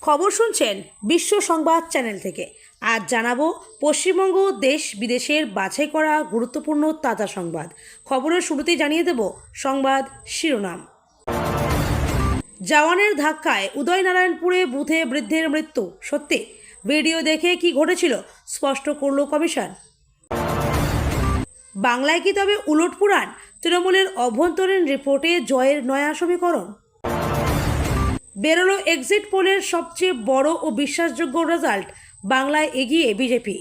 খবর শুনছেন বিশ্ব সংবাদ চ্যানেল থেকে। আজ জানাবো পশ্চিমবঙ্গ দেশ বিদেশের বাছাই করা গুরুত্বপূর্ণ তাজা সংবাদ। খবরের শুরুতেই জানিয়ে দেব সংবাদ শিরোনাম। জওয়ানের ধাক্কায় উদয়নারায়ণপুরে বুথে বৃদ্ধের মৃত্যু সত্যি? ভিডিও দেখে কি ঘটেছিল স্পষ্ট করল কমিশন। বাংলায় কি তবে উলটপুরাণ? তৃণমূলের অভ্যন্তরীণ রিপোর্টে জয়ের নয়া সমীকরণ। বেরোলো এক্সিট পোলের সবচেয়ে বড় ও বিশ্বাসযোগ্য রেজাল্ট, বাংলায় এগিয়ে বিজেপি।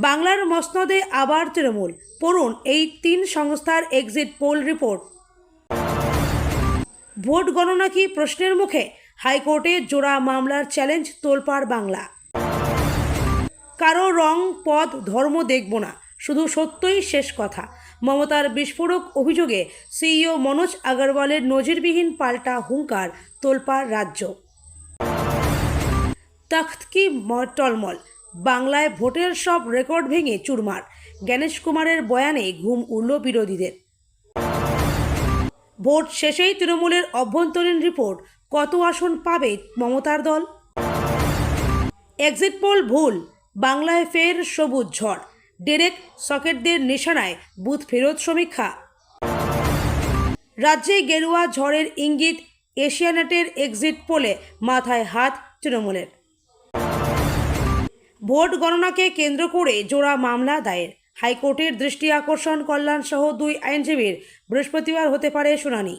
বাংলার মসনদে আবার তৃণমূল, পড়ুন এই তিন সংস্থার এক্সিট পোল রিপোর্ট। ভোট গণনা কি প্রশ্নের মুখে? হাইকোর্টে জোড়া মামলার চ্যালেঞ্জ তোলপাড় বাংলা। কারো রং পদ ধর্ম দেখব না, শুধু সত্যই শেষ কথা। মমতার বিস্ফোরক অভিযোগে সিইও মনোজ আগরওয়ালের নজিরবিহীন পাল্টা হুঙ্কার, তোলপাড় রাজ্য। তখ্ত কি টলমল, বাংলায় ভোটের সব রেকর্ড ভেঙে চুরমার। জ্ঞানেশ কুমারের বয়ানে ঘুম উড়ল বিরোধীদের। ভোট শেষেই তৃণমূলের অভ্যন্তরীণ রিপোর্ট, কত আসন পাবে মমতার দল। এক্সিট পোল ভুল, বাংলায় ফের সবুজ ঝড়। ডেরেক সকেটদের নিশানায় বুথ ফেরত সমীক্ষা। রাজ্যে গেরুয়া ঝড়ের ইঙ্গিত, এশিয়ানেটের এক্সিট পোলে মাথায় হাত তৃণমূলের। ভোট গণনাকে কেন্দ্র করে জোড়া মামলা দায়ের। হাইকোর্টের দৃষ্টি আকর্ষণ, কল্যাণ সহ দুই আইনজীবীর বৃহস্পতিবার হতে পারে শুনানি।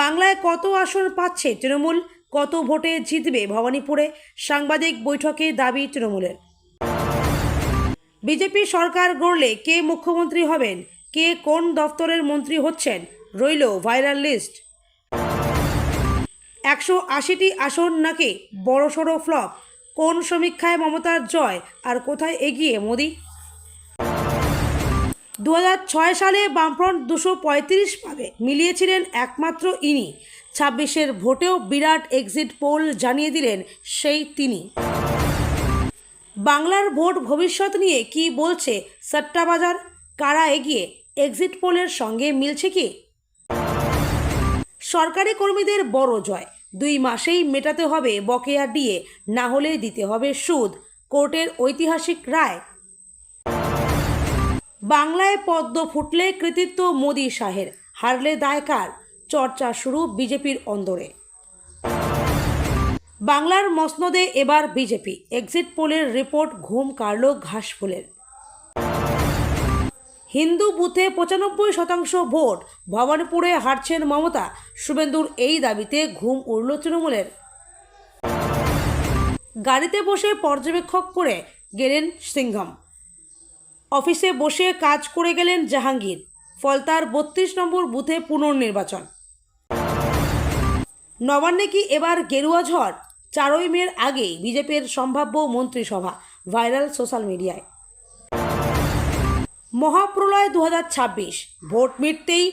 বাংলায় কত আসন পাচ্ছে তৃণমূল, কত ভোটে জিতবে ভবানীপুরে? সাংবাদিক বৈঠকে দাবি তৃণমূলের। বিজেপি সরকার গড়লে কে মুখ্যমন্ত্রী হবেন, কে কোন দফতরের মন্ত্রী হচ্ছেন, রইল ভাইরাল লিস্ট। 180টি আসন নাকি বড়সড় ফ্লপ? কোন সমীক্ষায় মমতার জয় আর কোথায় এগিয়ে মোদি? 2006 সালে বামফ্রন্ট 235 পাবে, মিলিয়েছিলেন একমাত্র ইনি। 26-এর ভোটেও বিরাট এক্সিট পোল জানিয়ে দিলেন সেই তিনি। বাংলার ভোট ভবিষ্যৎ নিয়ে কি বলছে সট্টাবাজার? কারা এগিয়ে? এক্সিট পোলের সঙ্গে মিলছে কি? সরকারি কর্মীদের বড় জয়, 2 মাসেই মেটাতে হবে বকেয়া ডিএ, না হলে দিতে হবে সুদ, কোর্টের ঐতিহাসিক রায়। বাংলায় পদ্ম ফুটলে কৃতিত্ব মোদি শাহের, হারলে দায় কার? চর্চা শুরু বিজেপির অন্দরে। বাংলার মসনদে এবার বিজেপি, এক্সিট পোলের রিপোর্ট ঘুম কাড়ল ঘাসফুলের। হিন্দু বুথে 95% ভোট, ভবানীপুরে হারছেন মমতা। শুভেন্দুর এই দাবিতে ঘুম উড়ল তৃণমূলের। গাড়িতে বসে পর্যবেক্ষক করে গেলেন সিংঘম, অফিসে বসে কাজ করে গেলেন জাহাঙ্গীর। ফলতার 32 নম্বর বুথে পুনর্নির্বাচন। নবান্নে কি এবার গেরুয়া ঝড়? 4ই মের আগেই বিজেপির সম্ভাব্য মন্ত্রিসভা, ভাইরাল সোশ্যাল মিডিয়ায়। মহাপ্রলয় 2026, ভোট মিটতেই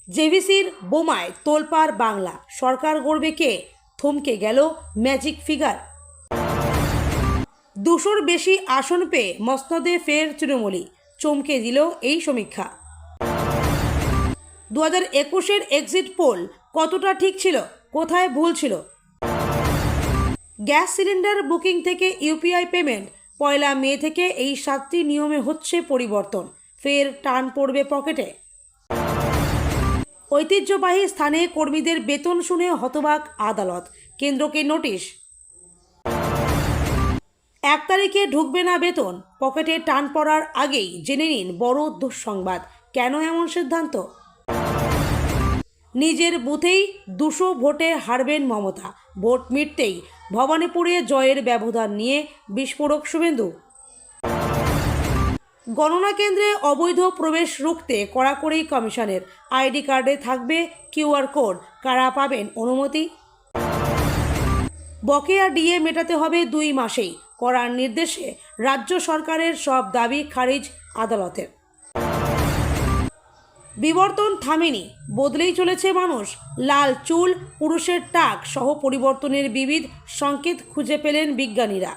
জেভিসির বোমায় তোলপাড় বাংলা। সরকার গড়বে কে? থমকে গেল ম্যাজিক ফিগার। 200-র বেশি আসন পেয়ে মসনদে ফের তৃণমূলই, চমকে দিল এই সমীক্ষা। 2021-এর এক্সিট পোল কতটা ঠিক ছিল, কোথায় ভুল ছিল? গ্যাস সিলিন্ডার বুকিং থেকে ইউপিআই পেমেন্ট, 1 মে থেকে এই 7টি নিয়মে হচ্ছে পরিবর্তন, ফের টান পড়বে পকেটে। ঐতিহ্যবাহী স্থানে কর্মীদের বেতন শুনে হতবাক আদালত, কেন্দ্রকে নোটিশ। 1 তারিখে ঢুকবে না বেতন, পকেটে টান পড়ার আগেই জেনে নিন বড় দুঃসংবাদ। কেন এমন সিদ্ধান্ত? নিজের বুথেই 200 ভোটে হারবেন মমতা, ভোট মিটতেই ভবানীপুরে জয়ের ব্যবধান নিয়ে বিস্ফোরক শুভেন্দু। গণনা কেন্দ্রে অবৈধ প্রবেশ রুখতে কড়াকড়ি কমিশনের, আইডি কার্ডে থাকবে কিউআর কোড, কারা পাবেন অনুমতি? বকেয়া ডিএ মেটাতে হবে 2 মাসেই, করার নির্দেশে রাজ্য সরকারের সব দাবি খারিজ আদালতের। বিবর্তন থামেনি, বদলেই চলেছে মানুষ। লাল চুল, পুরুষের টাক সহ পরিবর্তনের বিবিধ সংকেত খুঁজে পেলেন বিজ্ঞানীরা।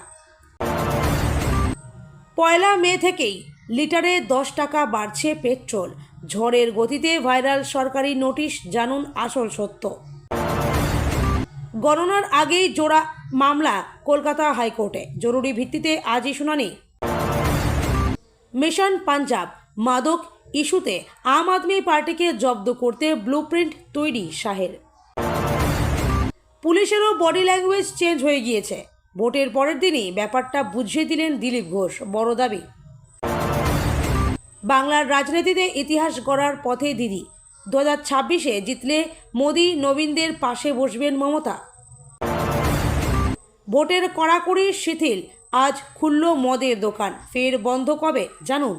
1 মে থেকেই লিটারে 10 টাকা বাড়ছে পেট্রোল। ঝড়ের গতিতে ভাইরাল সরকারি নোটিশ, জানুন আসল সত্য। গণনার আগেই জোড়া মামলা কলকাতা হাইকোর্টে, জরুরি ভিত্তিতে আজই শুনানি। মিশন পাঞ্জাব মাদক ইস্যুতে আম আদমি পার্টিকে জব্দ করতে ব্লুপ্রিন্ট তৈরি শাহের। পুলিশেরও বডি ল্যাঙ্গুয়েজ চেঞ্জ হয়ে গিয়েছে। ভোটের পরের দিনই ব্যাপারটা বুঝিয়ে দিলেন দিলীপ ঘোষ, বড় দাবি। বাংলার রাজনীতিতে ইতিহাস গড়ার পথে দিদি, 2026-এ জিতলে মোদি নবীনদের পাশে বসবেন মমতা। ভোটের কড়াকড়ি শিথিল, আজ খুলল মদের দোকান, ফের বন্ধ কবে জানুন।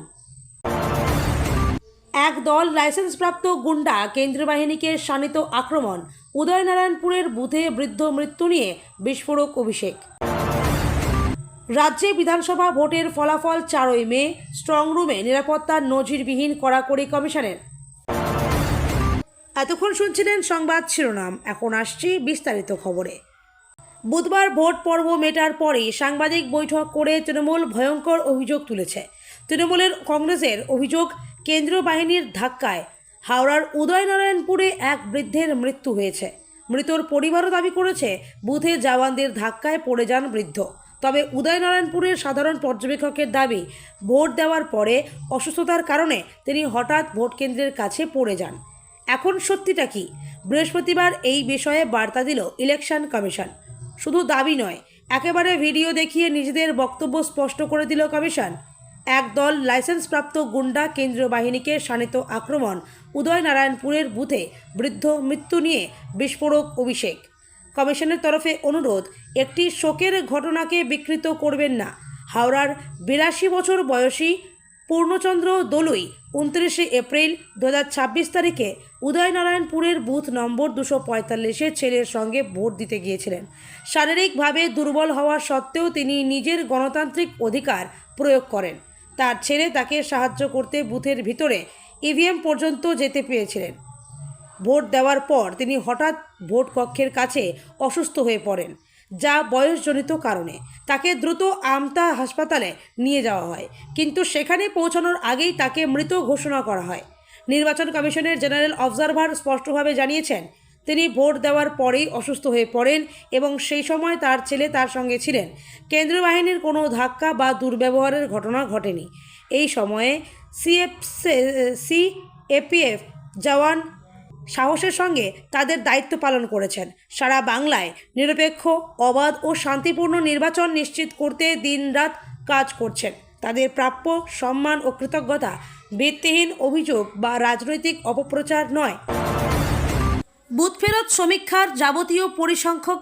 এক দল লাইসেন্সপ্রাপ্ত গুন্ডা কেন্দ্রীয় বাহিনীকে শাণিত আক্রমণ, উদয়নারায়ণপুরের বুথে বৃদ্ধ মৃত্যু নিয়ে বিস্ফোরক অভিষেক। রাজ্যে বিধানসভা ভোটের ফলাফল 4ই মে, স্ট্রংরুমে নিরাপত্তার নজিরবিহীন কড়াকড়ি কমিশনের। এতক্ষণ শুনছিলেন সংবাদ শিরোনাম, এখন আসছি বিস্তারিত খবরে। বুধবার ভোট পর্ব মেটার পরেই সাংবাদিক বৈঠক করে তৃণমূল ভয়ঙ্কর অভিযোগ তুলেছে। তৃণমূলের কংগ্রেসের অভিযোগ, কেন্দ্রীয় বাহিনীর ধাক্কায় হাওড়ার উদয়নারায়ণপুরে এক বৃদ্ধের মৃত্যু হয়েছে। মৃতর পরিবারও দাবি করেছে বুথে জওয়ানদের ধাক্কায় পড়ে যান বৃদ্ধ। তবে উদয়নারায়ণপুরের সাধারণ পর্যবেক্ষকের দাবি, ভোট দেওয়ার পরে অসুস্থতার কারণে তিনি হঠাৎ ভোট কেন্দ্রের কাছে পড়ে যান। এখন সত্যিটা কি? বৃহস্পতিবার এই বিষয়ে বার্তা দিল ইলেকশন কমিশন। শুধু দাবি নয়, একেবারে ভিডিও দেখিয়ে নিজেদের বক্তব্য স্পষ্ট করে দিল কমিশন। একদল লাইসেন্সপ্রাপ্ত গুন্ডা কেন্দ্রীয় বাহিনীকে শাণিত আক্রমণ, উদয়নারায়ণপুরের বুথে বৃদ্ধ মৃত্যু নিয়ে বিস্ফোরক অভিষেক। কমিশনের তরফে অনুরোধ, একটি শোকের ঘটনাকে বিকৃত করবেন না। হাওড়ার 82 বছর বয়সী পূর্ণচন্দ্র দলুই 29 এপ্রিল 2026 তারিখে উদয়নারায়ণপুরের বুথ নম্বর 245-এ ছেলের সঙ্গে ভোট দিতে গিয়েছিলেন। শারীরিকভাবে দুর্বল হওয়া সত্ত্বেও তিনি নিজের গণতান্ত্রিক অধিকার প্রয়োগ করেন। তার ছেলে তাকে সাহায্য করতে বুথের ভিতরে ইভিএম পর্যন্ত যেতে পেরেছিলেন। ভোট দেওয়ার পর তিনি হঠাৎ ভোট কক্ষের কাছে অসুস্থ হয়ে পড়েন, যা বয়সজনিত কারণে। তাকে দ্রুত আমতা হাসপাতালে নিয়ে যাওয়া হয়, কিন্তু সেখানে পৌঁছানোর আগেই তাকে মৃত ঘোষণা করা হয়। নির্বাচন কমিশনের জেনারেল অবজারভার স্পষ্টভাবে জানিয়েছেন, তিনি ভোট দেওয়ার পরেই অসুস্থ হয়ে পড়েন এবং সেই সময় তার ছেলে তার সঙ্গে ছিলেন। কেন্দ্রীয় বাহিনীর কোনো ধাক্কা বা দুর্ব্যবহারের ঘটনা ঘটেনি। এই সময়ে সিএপিএফ জওয়ান সাহসের সঙ্গে তাদের দায়িত্ব পালন করেছেন। সারা বাংলায় নিরপেক্ষ, অবাধ ও শান্তিপূর্ণ নির্বাচন নিশ্চিত করতে দিনরাত কাজ করছেন। তাদের প্রাপ্য সম্মান ও কৃতজ্ঞতা ভিত্তিহীন অভিযোগ বা রাজনৈতিক অপপ্রচার নয়। বুথ ফেরত সমীক্ষার যাবতীয় পরিসংখ্যান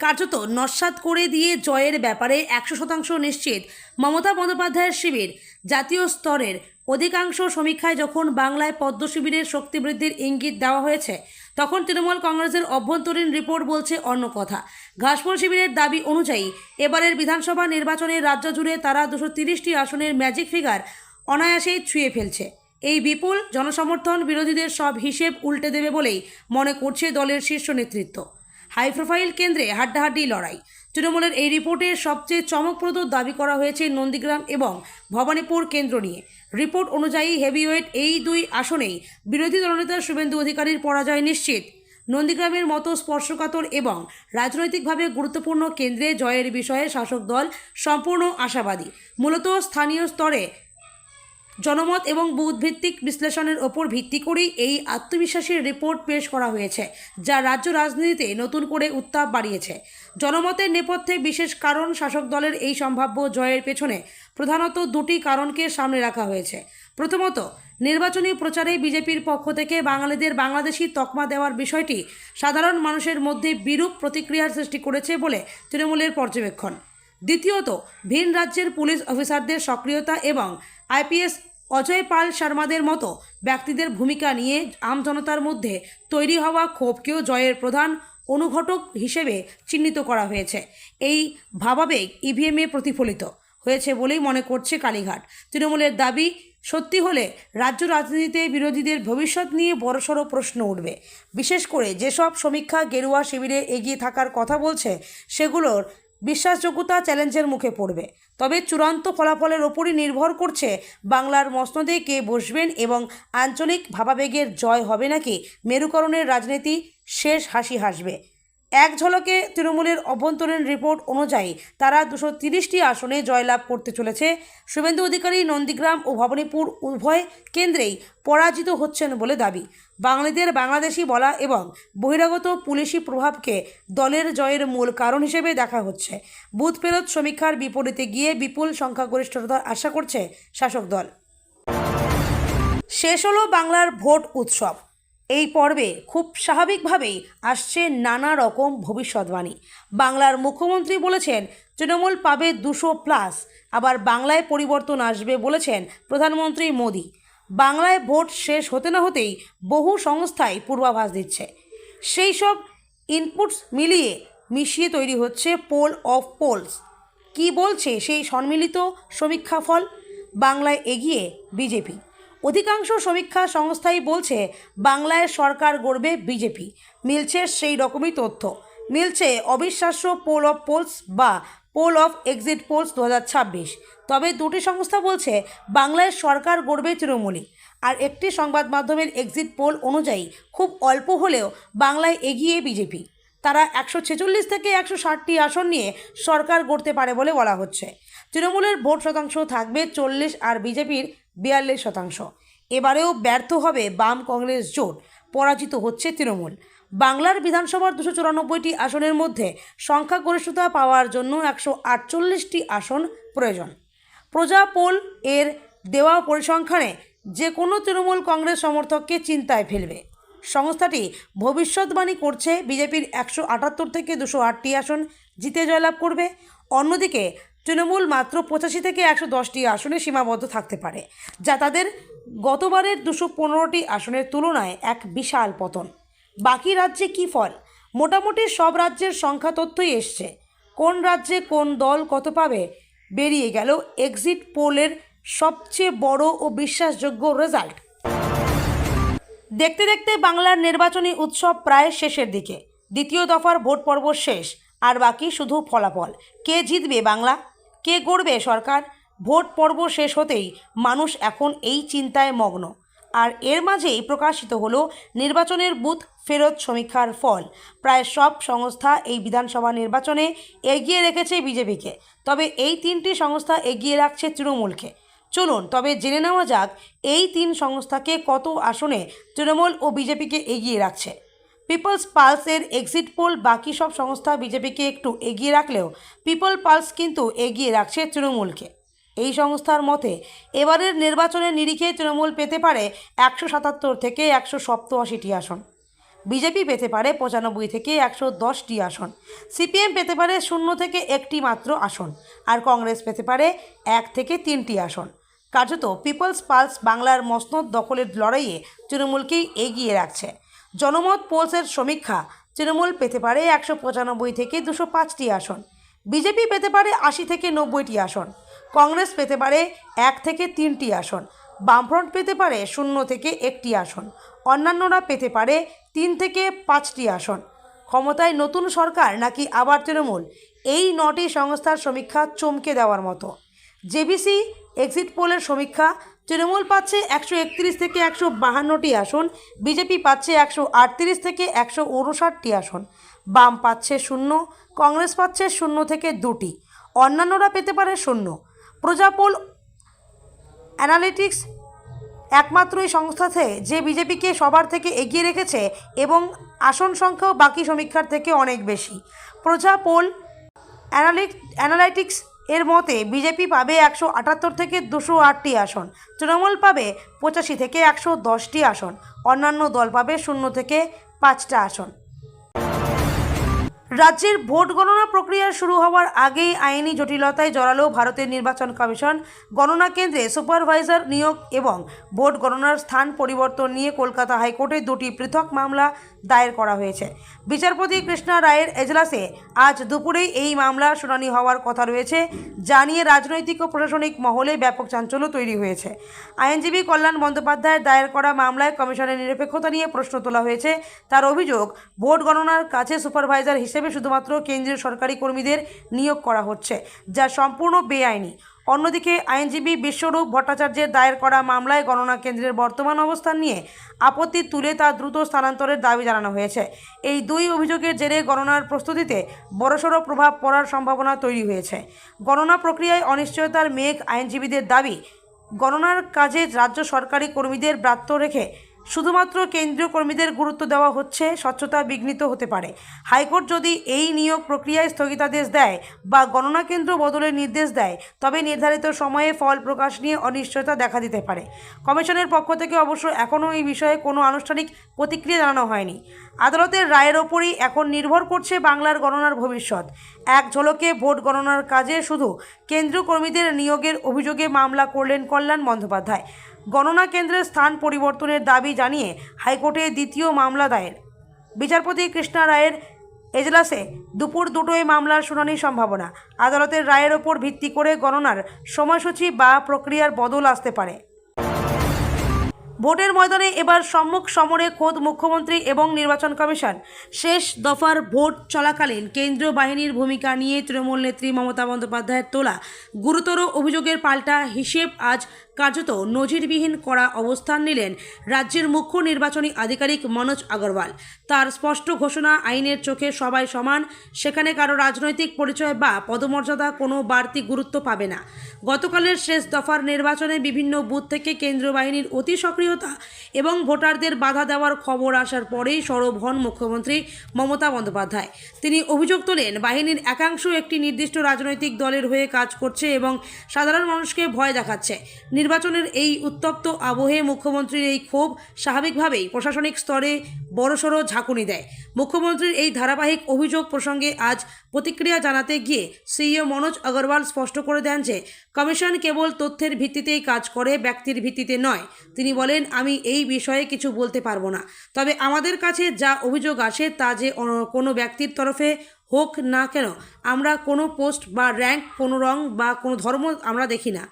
কার্যত নস্যাৎ করে দিয়ে জয়ের ব্যাপারে 100% নিশ্চিত মমতা বন্দ্যোপাধ্যায়ের শিবির। জাতীয় স্তরের অধিকাংশ সমীক্ষায় যখন বাংলায় পদ্ম শিবিরের শক্তি বৃদ্ধির ইঙ্গিত দেওয়া হয়েছে, তখন তৃণমূল কংগ্রেসের অভ্যন্তরীণ রিপোর্ট বলছে অন্য কথা। ঘাসফুল শিবিরের দাবি অনুযায়ী এবারের বিধানসভা নির্বাচনে রাজ্য জুড়ে তারা 230টি আসনের ম্যাজিক ফিগার অনায়াসেই ছুঁয়ে ফেলছে। এই বিপুল জনসমর্থন বিরোধীদের সব হিসেব উল্টে দেবে বলেই মনে করছে দলের শীর্ষ নেতৃত্ব। হাই প্রোফাইল কেন্দ্রে হাড্ডাহাড্ডি লড়াই। তৃণমূলের এই রিপোর্টের সবচেয়ে চমকপ্রদ দাবি করা হয়েছে নন্দীগ্রাম এবং ভবানীপুর কেন্দ্র নিয়ে। রিপোর্ট অনুযায়ী হেভিওয়েট এই দুই আসনেই বিরোধী দলনেতা শুভেন্দু অধিকারীর পরাজয় নিশ্চিত। নন্দীগ্রামের মতো স্পর্শকাতর এবং রাজনৈতিকভাবে গুরুত্বপূর্ণ কেন্দ্রে জয়ের বিষয়ে শাসক দল সম্পূর্ণ আশাবাদী। মূলত স্থানীয় স্তরে জনমত এবং বুথভিত্তিক বিশ্লেষণের ওপর ভিত্তি করেই এই আত্মবিশ্বাসী রিপোর্ট পেশ করা হয়েছে, যা রাজ্য রাজনীতিতে নতুন করে উত্তাপ বাড়িয়েছে। জনমতের নেপথ্যে বিশেষ কারণ, শাসক দলের এই সম্ভাব্য জয়ের পেছনে প্রধানত দুটি কারণকে সামনে রাখা হয়েছে। প্রথমত, নির্বাচনী প্রচারে বিজেপির পক্ষ থেকে বাঙালিদের বাংলাদেশি তকমা দেওয়ার বিষয়টি সাধারণ মানুষের মধ্যে বিরূপ প্রতিক্রিয়ার সৃষ্টি করেছে বলে তৃণমূলের পর্যবেক্ষণ। দ্বিতীয়ত, ভিন রাজ্যের পুলিশ অফিসারদের সক্রিয়তা এবং আইপিএস অজয় পাল শর্মাদের মতো ব্যক্তিদের ভূমিকা নিয়ে আমজনতার মধ্যে তৈরি হওয়া ক্ষোভকেও জয়ের প্রধান অনুঘটক হিসেবে চিহ্নিত করা হয়েছে। এই ভাবাবেগ ইভিএমে প্রতিফলিত হয়েছে বলেই মনে করছে কালীঘাট। তৃণমূলের দাবি সত্যি হলে রাজ্য রাজনীতিতে বিরোধীদের ভবিষ্যৎ নিয়ে বড়সড় প্রশ্ন উঠবে। বিশেষ করে যেসব সমীক্ষা গেরুয়া শিবিরে এগিয়ে থাকার কথা বলছে, সেগুলোর বিশ্বাসযোগ্যতা চ্যালেঞ্জের মুখে পড়বে। তবে চূড়ান্ত ফলাফলের ওপরই নির্ভর করছে বাংলার মসনদে কে বসবেন এবং আঞ্চলিক ভাবাবেগের জয় হবে নাকি মেরুকরণের রাজনীতি শেষ হাসি হাসবে। এক ঝলকে তৃণমূলের অভ্যন্তরীণ রিপোর্ট অনুযায়ী তারা 230টি আসনে জয়লাভ করতে চলেছে। শুভেন্দু অধিকারী নন্দীগ্রাম ও ভবানীপুর উভয় কেন্দ্রেই পরাজিত হচ্ছেন বলে দাবি। বাঙালিদের বাংলাদেশি বলা এবং বহিরাগত পুলিশি প্রভাবকে দলের জয়ের মূল কারণ হিসেবে দেখা হচ্ছে। বুথ ফেরত সমীক্ষার বিপরীতে গিয়ে বিপুল সংখ্যাগরিষ্ঠতার আশা করছে শাসক দল। শেষ হলো বাংলার ভোট উৎসব। এই পর্বে খুব স্বাভাবিকভাবেই আসছে নানা রকম ভবিষ্যৎবাণী। বাংলার মুখ্যমন্ত্রী বলেছেন তৃণমূল পাবে 200+, আবার বাংলায় পরিবর্তন আসবে বলেছেন প্রধানমন্ত্রী মোদি। বাংলায় ভোট শেষ হতে না হতেই বহু সংস্থাই পূর্বাভাস দিচ্ছে। সেই সব ইনপুটস মিশিয়ে তৈরি হচ্ছে পোল অফ পোলস। কী বলছে সেই সম্মিলিত সমীক্ষা ফল? বাংলায় এগিয়ে বিজেপি। অধিকাংশ সমীক্ষা সংস্থাই বলছে বাংলায় সরকার গড়বে বিজেপি। মিলছে সেই রকমই তথ্য। মিলছে অবিশ্বাস্য পোল অফ পোলস বা পোল অফ এক্সিট পোলস 2026। তবে দুটি সংস্থা বলছে বাংলায় সরকার গড়বে তৃণমূলই। আর একটি সংবাদ মাধ্যমের এক্সিট পোল অনুযায়ী খুব অল্প হলেও বাংলায় এগিয়ে বিজেপি। তারা 146 থেকে 160টি আসন নিয়ে সরকার গড়তে পারে বলে বলা হচ্ছে। তৃণমূলের ভোট শতাংশ থাকবে 40 আর বিজেপির 42%। এবারেও ব্যর্থ হবে বাম কংগ্রেস জোট, পরাজিত হচ্ছে তৃণমূল। বাংলার বিধানসভার 294টি আসনের মধ্যে সংখ্যাগরিষ্ঠতা পাওয়ার জন্য 148টি আসন প্রয়োজন। প্রজা পোল এর দেওয়া পরিসংখ্যানে যে কোনো তৃণমূল কংগ্রেস সমর্থককে চিন্তায় ফেলবে। সংস্থাটি ভবিষ্যৎবাণী করছে বিজেপির 178 থেকে 208টি আসন জিতে জয়লাভ করবে। অন্যদিকে তৃণমূল মাত্র 85 থেকে 110টি আসনে সীমাবদ্ধ থাকতে পারে, যা তাদের গতবারের 215টি আসনের তুলনায় এক বিশাল পতন। বাকি রাজ্যে কী ফল? মোটামুটি সব রাজ্যের সংখ্যা তথ্যই এসছে। কোন রাজ্যে কোন দল কত পাবে বেরিয়ে গেল এক্সিট পোলের সবচেয়ে বড় ও বিশ্বাসযোগ্য রেজাল্ট। দেখতে দেখতে বাংলার নির্বাচনী উৎসব প্রায় শেষের দিকে। দ্বিতীয় দফার ভোট পর্ব শেষ, আর বাকি শুধু ফলাফল। কে জিতবে বাংলা? কে গড়বে সরকার? ভোট পর্ব শেষ হতেই মানুষ এখন এই চিন্তায় মগ্ন। আর এর মাঝেই প্রকাশিত হলো নির্বাচনের বুথ ফেরত সমীক্ষার ফল। প্রায় সব সংস্থা এই বিধানসভা নির্বাচনে এগিয়ে রেখেছে বিজেপিকে, তবে এই তিনটি সংস্থা এগিয়ে রাখছে তৃণমূলকে। চলুন তবে জেনে নেওয়া যাক এই তিন সংস্থাকে কত আসনে তৃণমূল ও বিজেপিকে এগিয়ে রাখছে। পিপলস পালসের এক্সিট পোল বাকি সব সংস্থা বিজেপিকে একটু এগিয়ে রাখলেও পিপল পালস কিন্তু এগিয়ে রাখছে তৃণমূলকে। এই সংস্থার মতে এবারের নির্বাচনের নিরিখে তৃণমূল পেতে পারে 177 থেকে 187টি আসন, বিজেপি পেতে পারে 95 থেকে 110টি আসন, সিপিএম পেতে পারে 0 থেকে 1টি মাত্র আসন, আর কংগ্রেস পেতে পারে 1 থেকে 3টি আসন। কার্যত পিপলস পালস বাংলার মসনদ দখলের লড়াইয়ে তৃণমূলকেই এগিয়ে রাখছে। জনমত পোলসের সমীক্ষা তৃণমূল পেতে পারে 195 থেকে 205টি আসন, বিজেপি পেতে পারে 80 থেকে 90টি আসন, কংগ্রেস পেতে পারে 1 থেকে 3টি আসন, বামফ্রন্ট পেতে পারে 0 থেকে 1টি আসন, অন্যান্যরা পেতে পারে 3 থেকে 5টি আসন। ক্ষমতায় নতুন সরকার নাকি আবার তৃণমূল? এই 9টি সংস্থার সমীক্ষা চমকে দেওয়ার মতো। জেবিসি এক্সিট পোলের সমীক্ষা তৃণমূল পাচ্ছে 131 থেকে 152টি আসন, বিজেপি পাচ্ছে 138 থেকে 159টি আসন, বাম পাচ্ছে 0, কংগ্রেস পাচ্ছে 0 থেকে 2টি, অন্যান্যরা পেতে পারে 0। প্রজাপোল অ্যানালিটিক্স একমাত্র এই সংস্থাতে যে বিজেপিকে সবার থেকে এগিয়ে রেখেছে এবং আসন সংখ্যাও বাকি সমীক্ষার থেকে অনেক বেশি। প্রজাপোল অ্যানালিটিক্স এর মতে বিজেপি পাবে 178 থেকে 208টি আসন, তৃণমূল পাবে 85 থেকে 110টি আসন, অন্যান্য দল পাবে 0 থেকে 5টা আসন। রাজ্যের ভোট গণনা প্রক্রিয়া শুরু হওয়ার আগেই আইনি জটিলতায় জড়ালো ভারতের নির্বাচন কমিশন। গণনা কেন্দ্রে সুপারভাইজার নিয়োগ এবং ভোট গণনার স্থান পরিবর্তন নিয়ে কলকাতা হাইকোর্টে দুটি পৃথক মামলা দায়ের করা হয়েছে। বিচারপতি কৃষ্ণা রায়ের এজলাসে আজ দুপুরেই এই মামলার শুনানি হওয়ার কথা রয়েছে, যা নিয়ে রাজনৈতিক ও প্রশাসনিক মহলে ব্যাপক চাঞ্চল্য তৈরি হয়েছে। আইনজীবী কল্যাণ বন্দ্যোপাধ্যায়ের দায়ের করা মামলায় কমিশনের নিরপেক্ষতা নিয়ে প্রশ্ন তোলা হয়েছে। তার অভিযোগ, ভোট গণনার কাছে সুপারভাইজার হিসেবে শুধুমাত্র কেন্দ্রীয় সরকারি কর্মীদের নিয়োগ করা হচ্ছে, যা সম্পূর্ণ বেআইনি। অন্যদিকে আইনজীবী বিশ্বরূপ ভট্টাচার্যের দায়ের করা মামলায় গণনা কেন্দ্রের বর্তমান অবস্থান নিয়ে আপত্তি তুলে তা দ্রুত স্থানান্তরের দাবি জানানো হয়েছে। এই দুই অভিযোগের জেরে গণনার প্রস্তুতিতে বড়সড় প্রভাব পড়ার সম্ভাবনা তৈরি হয়েছে। গণনা প্রক্রিয়ায় অনিশ্চয়তার মেঘ আইনজীবীদের দাবি, গণনার কাজে রাজ্য সরকারি কর্মীদের ব্রাত্য রেখে শুধুমাত্র কেন্দ্রীয় কর্মীদের গুরুত্ব দেওয়া হচ্ছে, স্বচ্ছতা বিঘ্নিত হতে পারে। হাইকোর্ট যদি এই নিয়োগ প্রক্রিয়ায় স্থগিতাদেশ দেয় বা গণনা কেন্দ্র বদলের নির্দেশ দেয়, তবে নির্ধারিত সময়ে ফল প্রকাশ নিয়ে অনিশ্চয়তা দেখা দিতে পারে। কমিশনের পক্ষ থেকে অবশ্য এখনও এই বিষয়ে কোনো আনুষ্ঠানিক প্রতিক্রিয়া জানানো হয়নি। আদালতের রায়ের ওপরই এখন নির্ভর করছে বাংলার গণনার ভবিষ্যৎ। এক ঝলকে ভোট গণনার কাজে শুধু কেন্দ্রীয় কর্মীদের নিয়োগের অভিযোগে মামলা করলেন কল্যাণ বন্দ্যোপাধ্যায়। গণনা কেন্দ্রের স্থান পরিবর্তনের দাবি জানিয়ে হাইকোর্টে দ্বিতীয় মামলা দায়ের। বিচারপতি কৃষ্ণা রায়ের এজলাসে দুপুর 2টোয় মামলার শুনানির সম্ভাবনা। আদালতের রায়ের ওপর ভিত্তি করে গণনার সময়সূচি বা প্রক্রিয়ার বদল আসতে পারে। ভোটের ময়দানে এবার সম্মুখ সমরে খোদ মুখ্যমন্ত্রী এবং নির্বাচন কমিশন। শেষ দফার ভোট চলাকালীন কেন্দ্রীয় বাহিনীর ভূমিকা নিয়ে তৃণমূল নেত্রী মমতা বন্দ্যোপাধ্যায়ের তোলা গুরুতর অভিযোগের পাল্টা হিসেব আজ কার্যত নজিরবিহীন করা অবস্থান নিলেন রাজ্যের মুখ্য নির্বাচনী আধিকারিক মনোজ আগরওয়াল। তার স্পষ্ট ঘোষণা, আইনের চোখে সবাই সমান, সেখানে কারো রাজনৈতিক পরিচয় বা পদমর্যাদা কোনো বাড়তি গুরুত্ব পাবে না। গতকালের শেষ দফার নির্বাচনে বিভিন্ন বুথ থেকে কেন্দ্রীয় বাহিনীর অতি সক্রিয়তা এবং ভোটারদের বাধা দেওয়ার খবর আসার পরেই সরব হন মুখ্যমন্ত্রী মমতা বন্দ্যোপাধ্যায়। তিনি অভিযোগ তোলেন, বাহিনীর একাংশ একটি নির্দিষ্ট রাজনৈতিক দলের হয়ে কাজ করছে এবং সাধারণ মানুষকে ভয় দেখাচ্ছে। নির্বাচনের এই উত্তপ্ত আবহে মুখ্যমন্ত্রীর এই ক্ষোভ স্বাভাবিকভাবেই প্রশাসনিক স্তরে বড়সড় ঝাঁকুনি দেয়। মুখ্যমন্ত্রীর এই ধারাবাহিক অভিযোগ প্রসঙ্গে আজ প্রতিক্রিয়া জানাতে গিয়ে সিইও মনোজ আগরওয়াল স্পষ্ট করে দেন যে কমিশন কেবল তথ্যের ভিত্তিতেই কাজ করে, ব্যক্তির ভিত্তিতে নয়। তিনি বলেন, আমি এই বিষয়ে কিছু বলতে পারবো না, তবে আমাদের কাছে যা অভিযোগ আসে তা যে কোনো ব্যক্তির তরফে হোক না কেন, আমরা কোনো পোস্ট বা র্যাঙ্ক, কোনো রং বা কোনো ধর্ম আমরা দেখি না।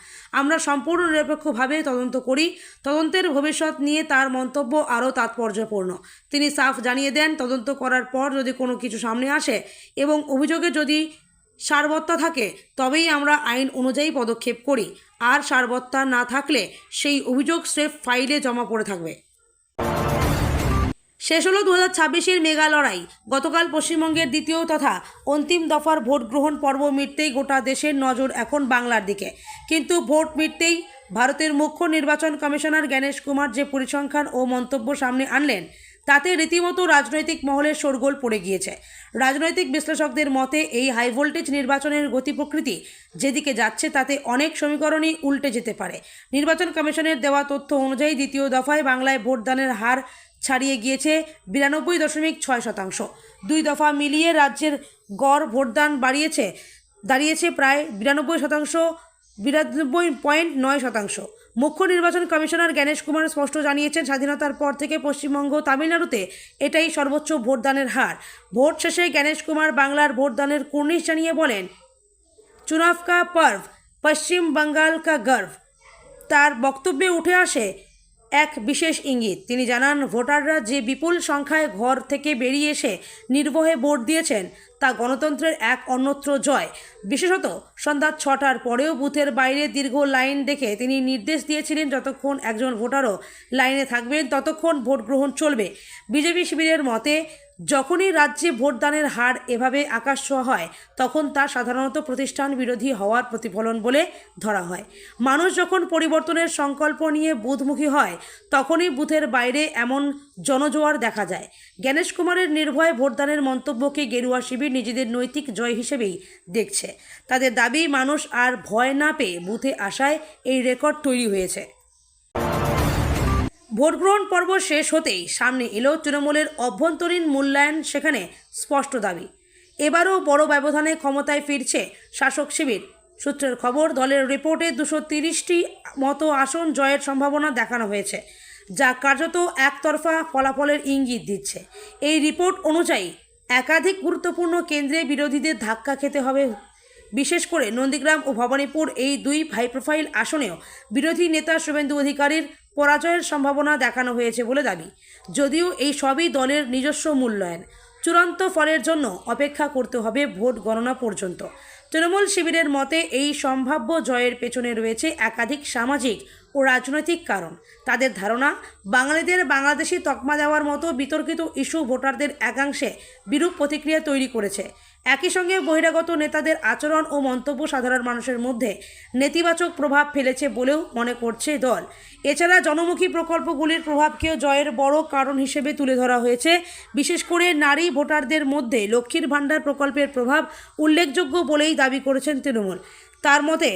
আমরা সম্পূর্ণ নিরপেক্ষভাবে তদন্ত করি। তদন্তের ভবিষ্যৎ নিয়ে তার মন্তব্য আরও তাৎপর্যপূর্ণ। তিনি সাফ জানিয়ে দেন, তদন্ত করার পর যদি কোনো কিছু সামনে আসে এবং অভিযোগে যদি সারবত্তা থাকে, তবেই আমরা আইন অনুযায়ী পদক্ষেপ করি, আর সারবত্তা না থাকলে সেই অভিযোগ স্রেফ ফাইলে জমা পড়ে থাকবে। শেষ হলো 2026-এর মেগা লড়াই। গতকাল পশ্চিমবঙ্গের দ্বিতীয় তথা অন্তিম দফার ভোট গ্রহণ পর্ব মিটতেই গোটা দেশের নজর এখন বাংলার দিকে। কিন্তু ভোট মিটতেই ভারতের মুখ্য নির্বাচন কমিশনার জ্ঞানেশ কুমার যে পরিসংখ্যান ও মন্তব্য সামনে আনলেন, তাতে রীতিমতো রাজনৈতিক মহলে শোরগোল পড়ে গিয়েছে। রাজনৈতিক বিশ্লেষকদের মতে এই হাই ভোল্টেজ নির্বাচনের গতি প্রকৃতি যেদিকে যাচ্ছে, তাতে অনেক সমীকরণই উল্টে যেতে পারে। নির্বাচন কমিশনের দেওয়া তথ্য অনুযায়ী দ্বিতীয় দফায় বাংলায় ভোটদানের হার ছাড়িয়ে গিয়েছে 92.6%। দুই দফা মিলিয়ে রাজ্যের গড় ভোটদান দাঁড়িয়েছে প্রায় 92%, 92.9%। মুখ্য নির্বাচন কমিশনার জ্ঞানেশ কুমার স্পষ্ট জানিয়েছেন, স্বাধীনতার পর থেকে পশ্চিমবঙ্গ, তামিলনাড়ুতে এটাই সর্বোচ্চ ভোটদানের হার। ভোট শেষে জ্ঞানেশ কুমার বাংলার ভোটদানের কুর্নিশ জানিয়ে বলেন, চুনাভ কা পর্ব, পশ্চিম বাঙ্গাল কা গর্ব। তার বক্তব্যে উঠে আসে এক বিশেষ ইঙ্গিত। তিনি জানান, ভোটাররা যে বিপুল সংখ্যায় ঘর থেকে বেরিয়ে এসে নির্ভয়ে ভোট দিয়েছেন, তা গণতন্ত্রের এক অন্যত্র জয়। বিশেষত সন্ধ্যা 6টার পরেও বুথের বাইরে দীর্ঘ লাইন দেখে তিনি নির্দেশ দিয়েছিলেন, যতক্ষণ একজন ভোটারও লাইনে থাকবেন ততক্ষণ ভোট গ্রহণ চলবে। বিজেপি শিবিরের মতে, যখনই রাজ্যে ভোটদানের হার এভাবে আকাশ ছোঁয়া হয়, তখন তা সাধারণত প্রতিষ্ঠান বিরোধী হওয়ার প্রতিফলন বলে ধরা হয়। মানুষ যখন পরিবর্তনের সংকল্প নিয়ে বুথমুখী হয়, তখনই বুথের বাইরে এমন জনজোয়ার দেখা যায়। জ্ঞানেশ কুমারের নির্ভয়ে ভোটদানের মন্তব্যকে গেরুয়া শিবির নিজেদের নৈতিক জয় হিসেবেই দেখছে। তাদের দাবি, মানুষ আর ভয় না পেয়ে বুথে আসায় এই রেকর্ড তৈরি হয়েছে। ভোটগ্রহণ পর্ব শেষ হতেই সামনে এলো তৃণমূলের অভ্যন্তরীণ মূল্যায়ন। সেখানে স্পষ্ট দাবি, এবারও বড় ব্যবধানে ক্ষমতায় ফিরছে শাসক শিবির। সূত্রের খবর, দলের রিপোর্টে 230টি মতো আসন জয়ের সম্ভাবনা দেখানো হয়েছে, যা কার্যত একতরফা ফলাফলের ইঙ্গিত দিচ্ছে। এই রিপোর্ট অনুযায়ী একাধিক গুরুত্বপূর্ণ কেন্দ্রে বিরোধীদের ধাক্কা খেতে হবে। বিশেষ করে নন্দীগ্রাম ও ভবানীপুর, এই দুই হাই প্রোফাইল আসনেও বিরোধী নেতা শুভেন্দু অধিকারীর পরাজয়ের সম্ভাবনা দেখানো হয়েছে বলে দাবি। যদিও এই সবই দলের নিজস্ব মূল্যায়ন। চূড়ান্ত ফলের জন্য অপেক্ষা করতে হবে ভোট গণনা পর্যন্ত। তৃণমূল শিবিরের মতে এই সম্ভাব্য জয়ের পেছনে রয়েছে একাধিক সামাজিক ও রাজনৈতিক কারণ। তাদের ধারণা, বাঙালিদের বাংলাদেশি তকমা দেওয়ার মতো বিতর্কিত ইস্যু ভোটারদের একাংশে বিরূপ প্রতিক্রিয়া তৈরি করেছে। একই সঙ্গে বহিরাগত নেতাদের আচরণ ও মন্তব্য সাধারণ মানুষের মধ্যে নেতিবাচক প্রভাব ফেলেছে বলেও মনে করছে দল। এছাড়া জনমুখী প্রকল্পগুলির প্রভাবকেও জয়ের বড় কারণ হিসেবে তুলে ধরা হয়েছে। বিশেষ করে নারী ভোটারদের মধ্যে লক্ষ্মীর ভাণ্ডার প্রকল্পের প্রভাব উল্লেখযোগ্য বলেই দাবি করেছেন তৃণমূল। তার মতে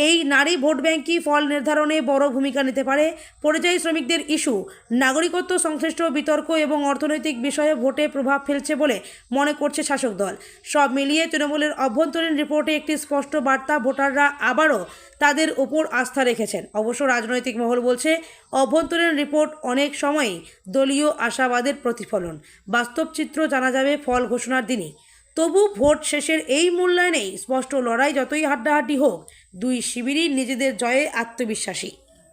এই নারী ভোট ব্যাংকই ফল নির্ধারণে বড় ভূমিকা নিতে পারে। পরিযায়ী শ্রমিকদের ইস্যু, নাগরিকত্ব সংশ্লিষ্ট বিতর্ক এবং অর্থনৈতিক বিষয়ে ভোটে প্রভাব ফেলছে বলে মনে করছে শাসক দল। সব মিলিয়ে তৃণমূলের অভ্যন্তরীণ রিপোর্টে একটি স্পষ্ট বার্তা, ভোটাররা আবারও তাদের ওপর আস্থা রেখেছেন। অবশ্য রাজনৈতিক মহল বলছে, অভ্যন্তরীণ রিপোর্ট অনেক সময়ই দলীয় আশাবাদের প্রতিফলন। বাস্তব চিত্র জানা যাবে ফল ঘোষণার দিনই। তবু ভোট শেষের এই মূল্যায়নেই স্পষ্ট, লড়াই যতই হাড্ডাহাড্ডি হোক, দুই শিবিরই নিজেদের জয়ে আত্মবিশ্বাসী।